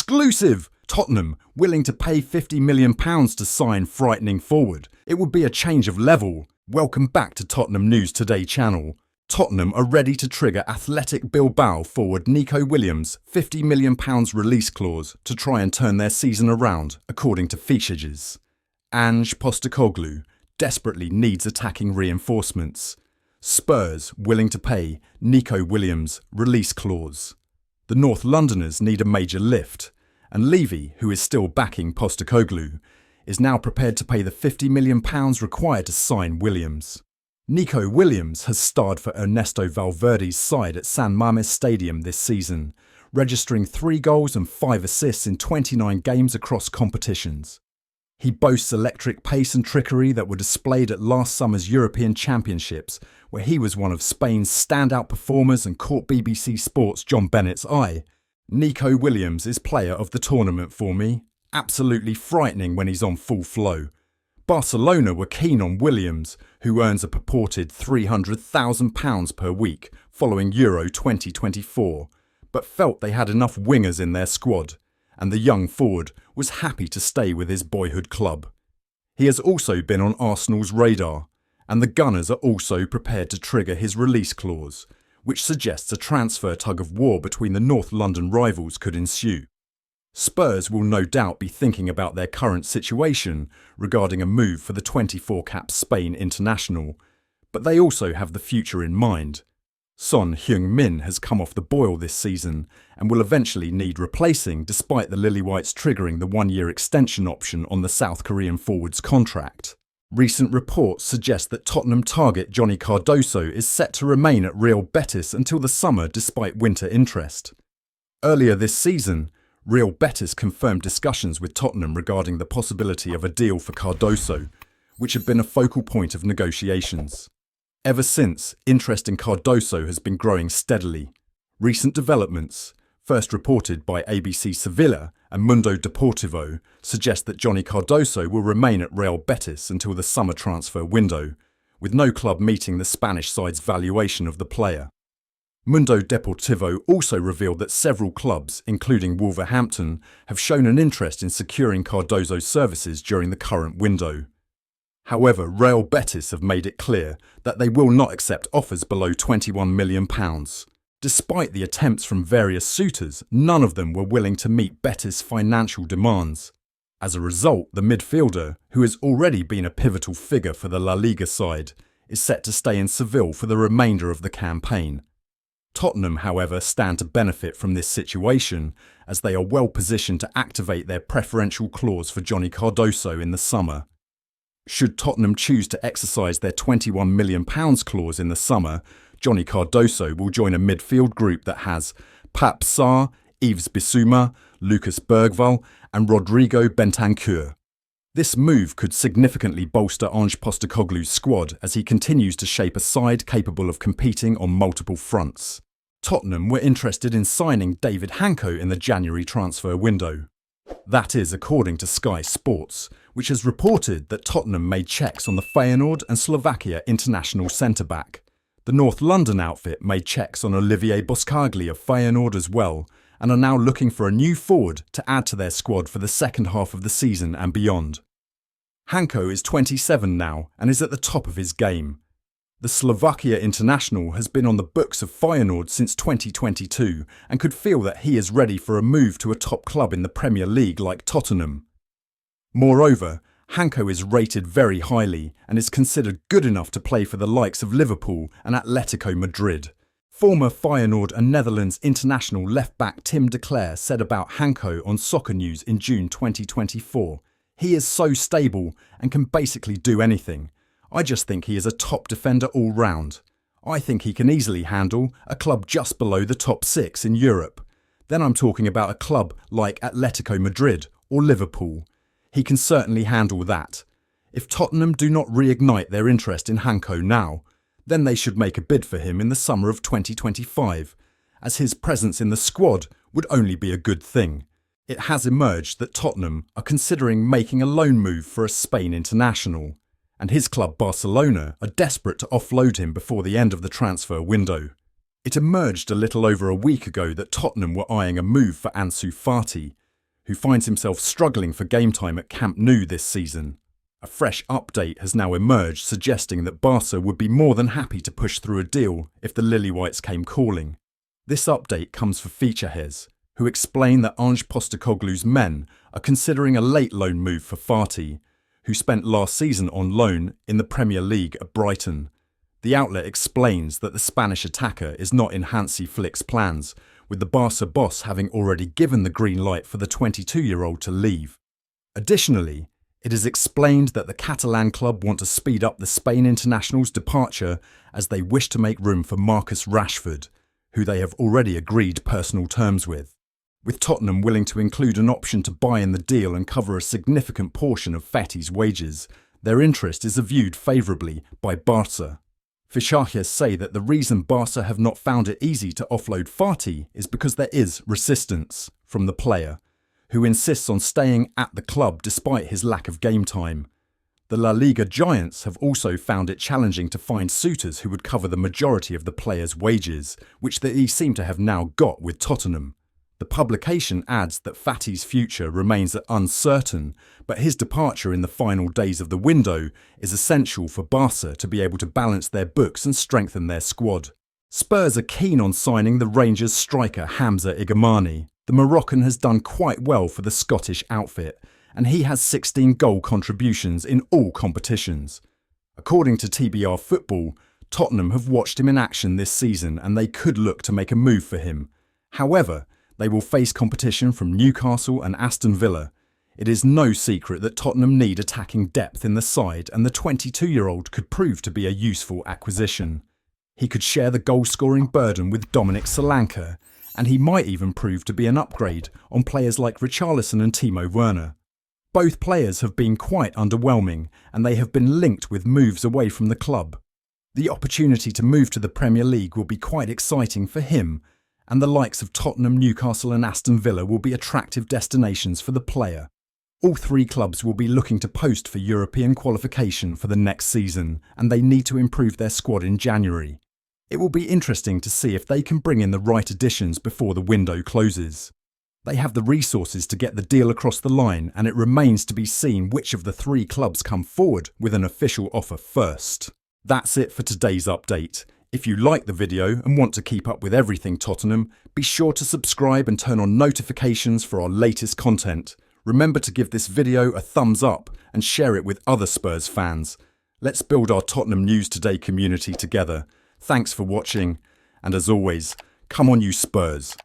Exclusive! Tottenham willing to pay £50 million to sign frightening forward. It would be a change of level. Welcome back to Tottenham News Today channel. Tottenham are ready to trigger Athletic Bilbao forward Nico Williams' £50 million release clause to try and turn their season around, according to Fichajes. Ange Postecoglou desperately needs attacking reinforcements. Spurs willing to pay Nico Williams' release clause. The North Londoners need a major lift, and Levy, who is still backing Postecoglou, is now prepared to pay the £50 million required to sign Williams. Nico Williams has starred for Ernesto Valverde's side at San Mamés Stadium this season, registering 3 goals and 5 assists in 29 games across competitions. He boasts electric pace and trickery that were displayed at last summer's European Championships, where he was one of Spain's standout performers and caught BBC Sports' John Bennett's eye. Nico Williams is player of the tournament for me. Absolutely frightening when he's on full flow. Barcelona were keen on Williams, who earns a purported £300,000 per week following Euro 2024, but felt they had enough wingers in their squad, and the young forward was happy to stay with his boyhood club. He has also been on Arsenal's radar, and the Gunners are also prepared to trigger his release clause, which suggests a transfer tug-of-war between the North London rivals could ensue. Spurs will no doubt be thinking about their current situation regarding a move for the 24-cap Spain international, but they also have the future in mind. Son Heung-min has come off the boil this season and will eventually need replacing despite the Lily-Whites triggering the 1-year extension option on the South Korean forward's contract. Recent reports suggest that Tottenham target Johnny Cardoso is set to remain at Real Betis until the summer despite winter interest. Earlier this season, Real Betis confirmed discussions with Tottenham regarding the possibility of a deal for Cardoso, which had been a focal point of negotiations. Ever since, interest in Cardoso has been growing steadily. Recent developments, first reported by ABC Sevilla and Mundo Deportivo, suggest that Johnny Cardoso will remain at Real Betis until the summer transfer window, with no club meeting the Spanish side's valuation of the player. Mundo Deportivo also revealed that several clubs, including Wolverhampton, have shown an interest in securing Cardoso's services during the current window. However, Real Betis have made it clear that they will not accept offers below £21 million. Despite the attempts from various suitors, none of them were willing to meet Betis' financial demands. As a result, the midfielder, who has already been a pivotal figure for the La Liga side, is set to stay in Seville for the remainder of the campaign. Tottenham, however, stand to benefit from this situation, as they are well positioned to activate their preferential clause for Johnny Cardoso in the summer. Should Tottenham choose to exercise their £21 million clause in the summer, Johnny Cardoso will join a midfield group that has Pape Sarr, Yves Bissouma, Lucas Bergvall and Rodrigo Bentancur. This move could significantly bolster Ange Postecoglou's squad as he continues to shape a side capable of competing on multiple fronts. Tottenham were interested in signing David Hancko in the January transfer window. That is according to Sky Sports, which has reported that Tottenham made checks on the Feyenoord and Slovakia international centre-back. The North London outfit made checks on Olivier Boscagli of Feyenoord as well, and are now looking for a new forward to add to their squad for the second half of the season and beyond. Hancko is 27 now and is at the top of his game. The Slovakia international has been on the books of Feyenoord since 2022 and could feel that he is ready for a move to a top club in the Premier League like Tottenham. Moreover, Hancko is rated very highly and is considered good enough to play for the likes of Liverpool and Atletico Madrid. Former Feyenoord and Netherlands international left-back Tim de Cler said about Hancko on Soccer News in June 2024, "He is so stable and can basically do anything. I just think he is a top defender all round. I think he can easily handle a club just below the top 6 in Europe. Then I'm talking about a club like Atletico Madrid or Liverpool. He can certainly handle that. If Tottenham do not reignite their interest in Hancko now, then they should make a bid for him in the summer of 2025, as his presence in the squad would only be a good thing. It has emerged that Tottenham are considering making a loan move for a Spain international, and his club Barcelona are desperate to offload him before the end of the transfer window. It emerged a little over a week ago that Tottenham were eyeing a move for Ansu Fati, who finds himself struggling for game time at Camp Nou this season. A fresh update has now emerged suggesting that Barca would be more than happy to push through a deal if the Lily-Whites came calling. This update comes for Fichajes, who explained that Ange Postecoglou's men are considering a late loan move for Fati, who spent last season on loan in the Premier League at Brighton. The outlet explains that the Spanish attacker is not in Hansi Flick's plans, with the Barca boss having already given the green light for the 22-year-old to leave. Additionally, it is explained that the Catalan club want to speed up the Spain international's departure as they wish to make room for Marcus Rashford, who they have already agreed personal terms with. With Tottenham willing to include an option to buy in the deal and cover a significant portion of Fati's wages, their interest is viewed favourably by Barca. Fichajes say that the reason Barca have not found it easy to offload Fati is because there is resistance from the player, who insists on staying at the club despite his lack of game time. The La Liga giants have also found it challenging to find suitors who would cover the majority of the player's wages, which they seem to have now got with Tottenham. The publication adds that Fati's future remains uncertain, but his departure in the final days of the window is essential for Barca to be able to balance their books and strengthen their squad. Spurs are keen on signing the Rangers striker Hamza Igamani. The Moroccan has done quite well for the Scottish outfit, and he has 16 goal contributions in all competitions. According to TBR Football, Tottenham have watched him in action this season and they could look to make a move for him. However, they will face competition from Newcastle and Aston Villa. It is no secret that Tottenham need attacking depth in the side, and the 22-year-old could prove to be a useful acquisition. He could share the goal-scoring burden with Dominic Solanke, and he might even prove to be an upgrade on players like Richarlison and Timo Werner. Both players have been quite underwhelming, and they have been linked with moves away from the club. The opportunity to move to the Premier League will be quite exciting for him, and the likes of Tottenham, Newcastle and Aston Villa will be attractive destinations for the player. All three clubs will be looking to post for European qualification for the next season, and they need to improve their squad in January. It will be interesting to see if they can bring in the right additions before the window closes. They have the resources to get the deal across the line, and it remains to be seen which of the three clubs come forward with an official offer first. That's it for today's update. If you like the video and want to keep up with everything Tottenham, be sure to subscribe and turn on notifications for our latest content. Remember to give this video a thumbs up and share it with other Spurs fans. Let's build our Tottenham News Today community together. Thanks for watching, and as always, come on you Spurs.